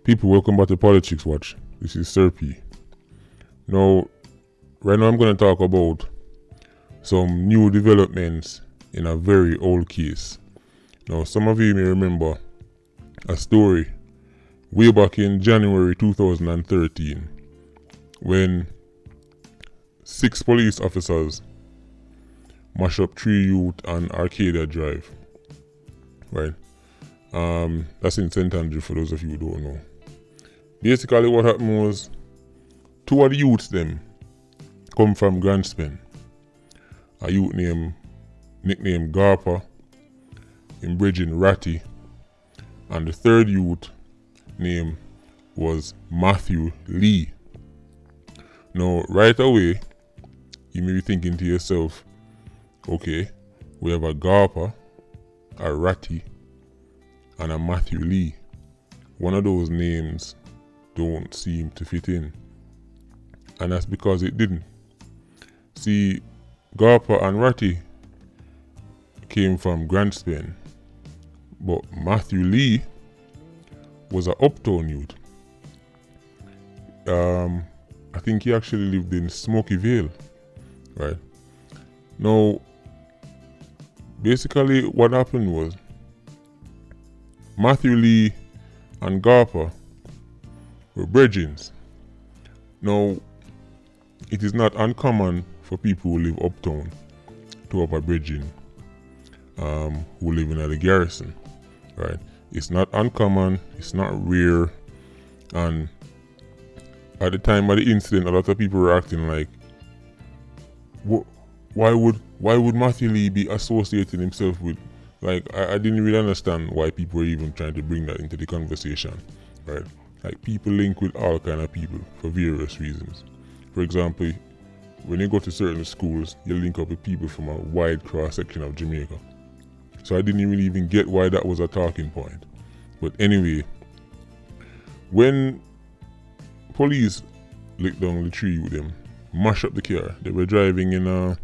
People, welcome back to Politics Watch. This is Sir P. Now, right now I'm going to talk about some new developments in a very old case. Now, some of you may remember a story way back in January 2013 when 6 police officers mashed up 3 youth on Arcadia Drive. Right? That's in St. Andrew for those of you who don't know. Basically what happened was 2 of the youths them come from Grantspen. A youth nicknamed Garper, in Bridging Ratty, and the 3rd youth name was Matthew Lee. Now right away you may be thinking to yourself, okay, we have a Garper, a Ratty, and a Matthew Lee. One of those names don't seem to fit in. And that's because it didn't. See, Garper and Ratty came from Grantspen, but Matthew Lee was an uptown youth. I think he actually lived in Smoky Vale, right? Now, basically what happened was Matthew Lee and Garper were brethrens. Now, it is not uncommon for people who live uptown to have a brethren who live in the garrison, right? It's not uncommon, it's not rare, and at the time of the incident, a lot of people were acting like, why would Matthew Lee be associating himself with, like, I didn't really understand why people were even trying to bring that into the conversation, right? Like, people link with all kind of people for various reasons. For example, when you go to certain schools, you link up with people from a wide cross section of Jamaica. So I didn't really even get why that was a talking point. But anyway, when police licked down the tree with them, mash up the car, they were driving in a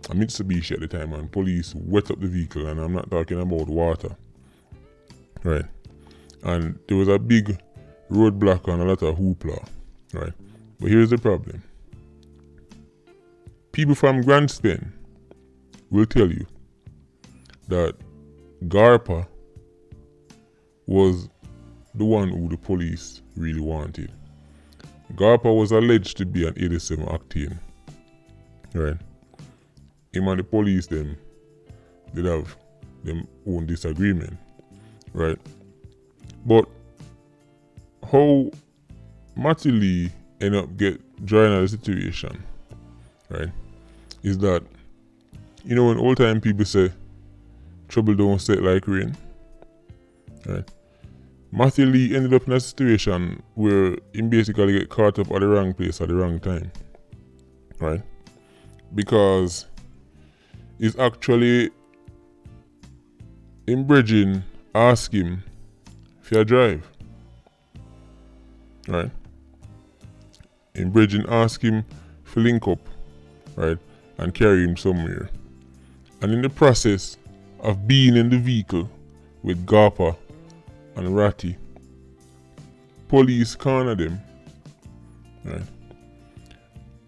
Mitsubishi at the time, and police wet up the vehicle, and I'm not talking about water, right? And there was a big roadblock and a lot of hoopla, right? But here's the problem. People from Grantspen will tell you that Garper was the one who the police really wanted. Garper was alleged to be an 87 octane, right? Him and the police them did have them own disagreement, right? But how Matthew Lee ended up drawing out of the situation, right, is that, you know, when old time people say trouble don't set like rain, right? Matthew Lee ended up in a situation where he basically get caught up at the wrong place at the wrong time, right? Because it's actually in Bridging ask him if he drive, right? In Bridging ask him to link up, right, and carry him somewhere. And in the process of being in the vehicle with Garper and Ratty, police corner them, right,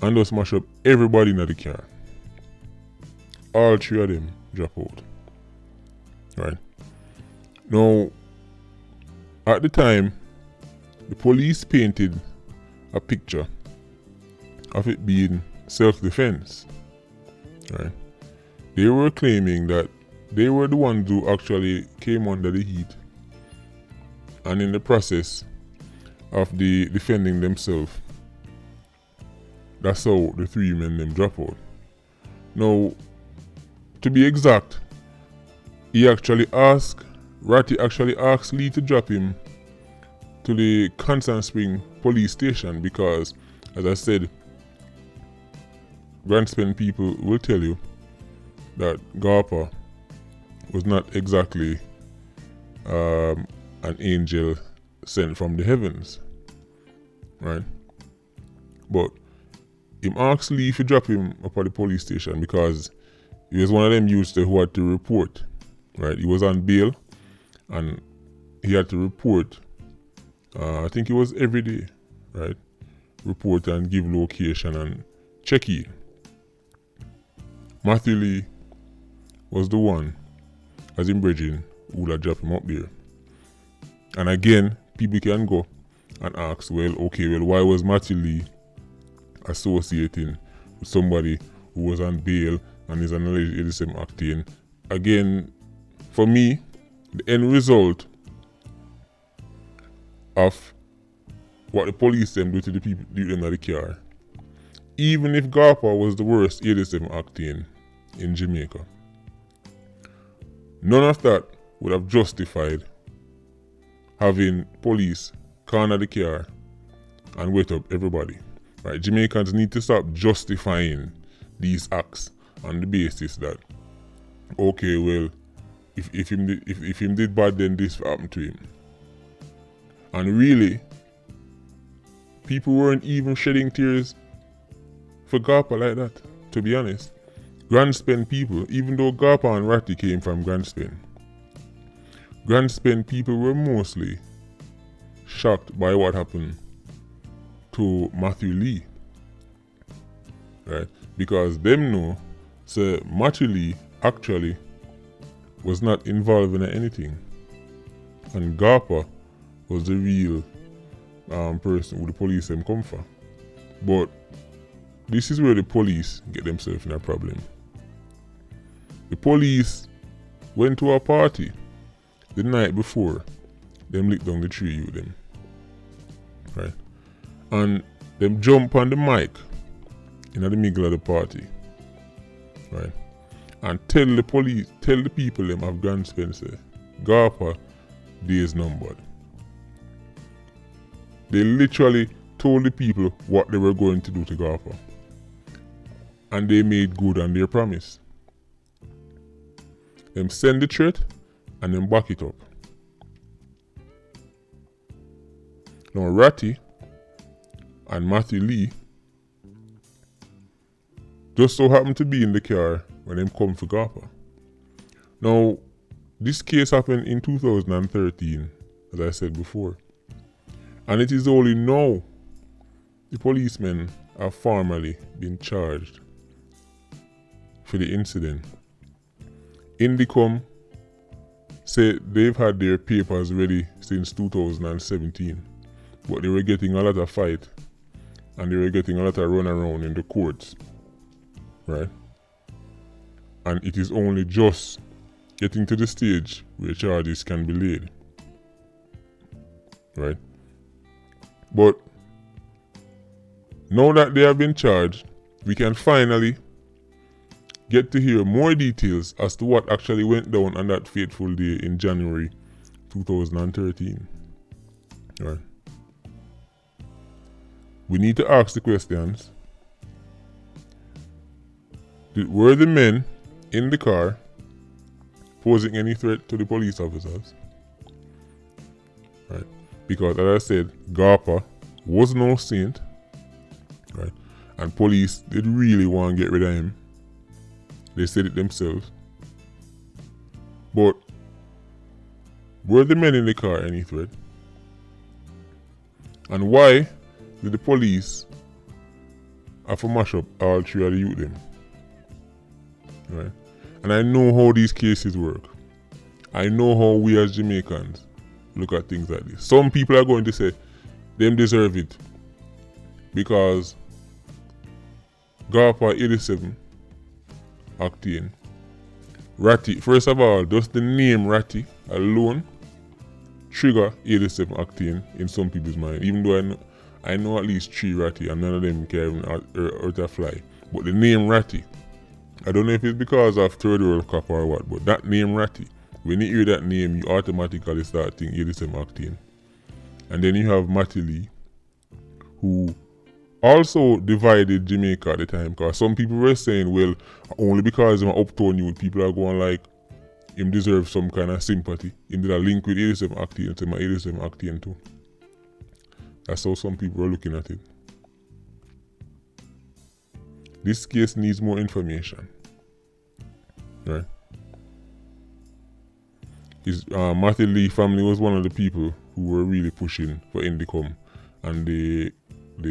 and just mash up everybody in the car. All 3 of them drop out, right? Now, at the time, the police painted a picture of it being self-defense, right? They were claiming that they were the ones who actually came under the heat, and in the process of the defending themselves, that's how the 3 men them drop out. Now, to be exact, Ratty actually asked Lee to drop him to the Constant Spring police station because, as I said, Grantspen people will tell you that Garper was not exactly an angel sent from the heavens, right? But him asked Lee to drop him up at the police station because he was one of them youths who had to report, right? He was on bail and he had to report I think it was every day, right? Report and give location and check in. Matthew Lee was the one, as in Bridging, who would have dropped him up there. And again, people can go and ask, well, why was Matthew Lee associating with somebody who was on bail and is an alleged 87 octane? Again, for me, the end result of what the police them do to the people do them at the car, even if Garpa was the worst 87 octane in Jamaica, none of that would have justified having police corner the car and wait up everybody. Right? Jamaicans need to stop justifying these acts on the basis that, okay, well, if him did bad, then this happened to him. And really, people weren't even shedding tears for Garpa like that, to be honest. Grand Spend people, even though Garpa and Ratty came from Grand Spend people were mostly shocked by what happened to Matthew Lee. Right? Because them know, so Matthew Lee actually was not involved in anything. And Garpa was the real person who the police them come for. But this is where the police get themselves in a problem. The police went to a party the night before them lit down the tree with them. Right? And them jump on the mic in the middle of the party. Right? And tell the people them of Grand Spencer, Garpa days numbered. They literally told the people what they were going to do to Garpa. And they made good on their promise. Them send the threat and then back it up. Now Ratty and Matthew Lee just so happened to be in the car when them come for Garpa. Now, this case happened in 2013, as I said before. And it is only now the policemen have formally been charged for the incident. Indicom say they've had their papers ready since 2017, but they were getting a lot of fight and they were getting a lot of run around in the courts, right? And it is only just getting to the stage where charges can be laid, right? But now that they have been charged, we can finally get to hear more details as to what actually went down on that fateful day in January 2013. Right. We need to ask the questions. Were the men in the car posing any threat to the police officers? Right. Because as I said, Garpa was no saint. Right. And police did really want to get rid of him. They said it themselves. But were the men in the car any threat? And why did the police have to mash up all three of the youth them? Right? And I know how these cases work. I know how we as Jamaicans look at things like this. Some people are going to say them deserve it because Garpa 87 octane. Ratty, first of all, just the name Ratty alone trigger 87 octane in some people's mind. Even though I know at least 3 Ratty and none of them can even hurt a fly. But the name Ratty, I don't know if it's because of Third World Cup or what, but that name Ratty, when you hear that name, you automatically start thinking 87 octane. And then you have Matty Lee, who also divided Jamaica at the time, because some people were saying, well, only because I'm an uptown youth, people are going like, him deserves some kind of sympathy. Him did a link with 87 octane, so my 87 octane too. That's how some people are looking at it. This case needs more information. Right? His Matthew Lee family was one of the people who were really pushing for Indicom and the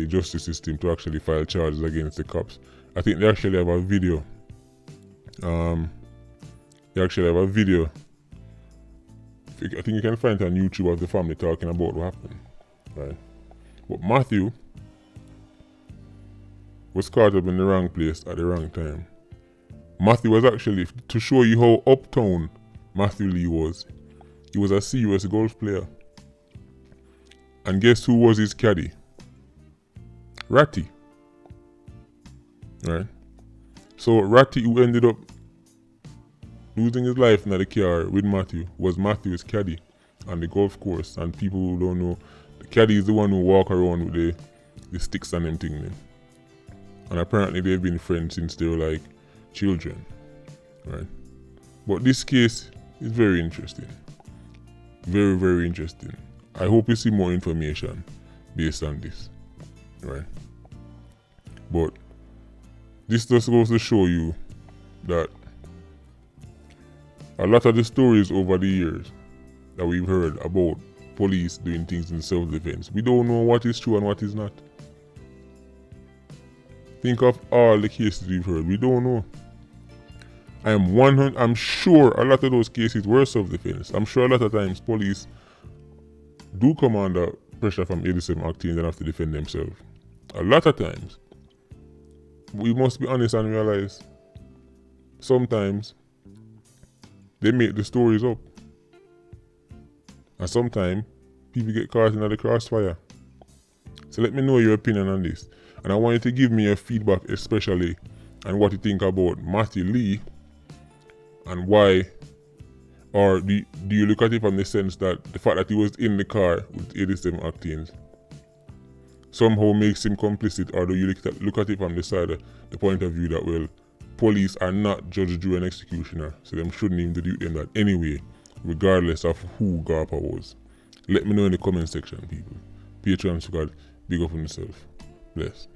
justice system to actually file charges against the cops. I think they actually have a video. They actually have a video. I think you can find it on YouTube of the family talking about what happened. Right. But Matthew was caught up in the wrong place at the wrong time. Matthew was actually, to show you how uptown Matthew Lee was, he was a serious golf player. And guess who was his caddy? Ratty. Right? So Ratty, who ended up losing his life in the car with Matthew, was Matthew's caddy on the golf course. And people who don't know, the caddy is the one who walk around with the sticks and them thing. And apparently they've been friends since they were like children. Right? But this case is very interesting. Very, very interesting. I hope you see more information based on this. Right? But this just goes to show you that a lot of the stories over the years that we've heard about police doing things in self-defense, we don't know what is true and what is not. Think of all the cases we've heard. We don't know. I'm sure a lot of those cases were self-defense. I'm sure a lot of times police do come under pressure from 87 Act and have to defend themselves. A lot of times. We must be honest and realize sometimes they make the stories up. And sometimes people get caught in the crossfire. So let me know your opinion on this. And I want you to give me your feedback, especially on what you think about Matthew Lee and why, or do you look at it from the sense that the fact that he was in the car with 87 Octanes somehow makes him complicit, or do you look at it from the side of the point of view that, well, police are not judge, jury, and executioner, so them shouldn't even do them that anyway, regardless of who Garpa was? Let me know in the comment section, people. Patreon, God, big up on yourself. Bless.